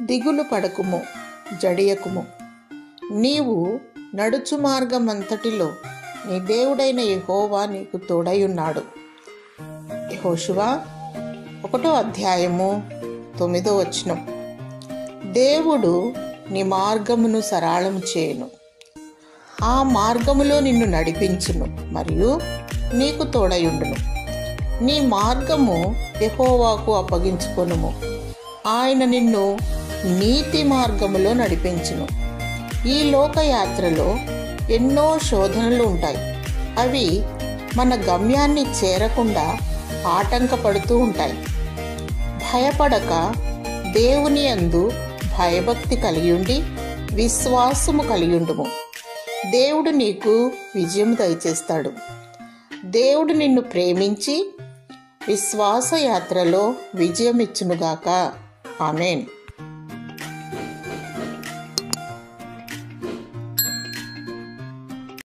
దిగులు పడకుము, జడియకుము. నీవు నడుచు మార్గమంతటిలో నీ దేవుడైన యెహోవా నీకు తోడయున్నాడు. యెహోషువ 1వ అధ్యాయము 9వ వచనం. దేవుడు నీ మార్గమును సరళము చేయును, ఆ మార్గములో నిన్ను నడిపించును మరియు నీకు తోడయుండును. నీ మార్గము యెహోవాకు అప్పగించుకొనుము, ఆయన నిన్ను నీతి మార్గములో నడిపించును. ఈ లోకయాత్రలో ఎన్నో శోధనలు ఉంటాయి. అవి మన గమ్యాన్ని చేరకుండా ఆటంకపడుతూ ఉంటాయి. భయపడక దేవుని యందు భయభక్తి కలిగియుండి విశ్వాసము కలిగియుండుము. దేవుడు నీకు విజయం దయచేస్తాడు. దేవుడు నిన్ను ప్రేమించి విశ్వాస యాత్రలో విజయం ఇచ్చునుగాక. ఆమేన్.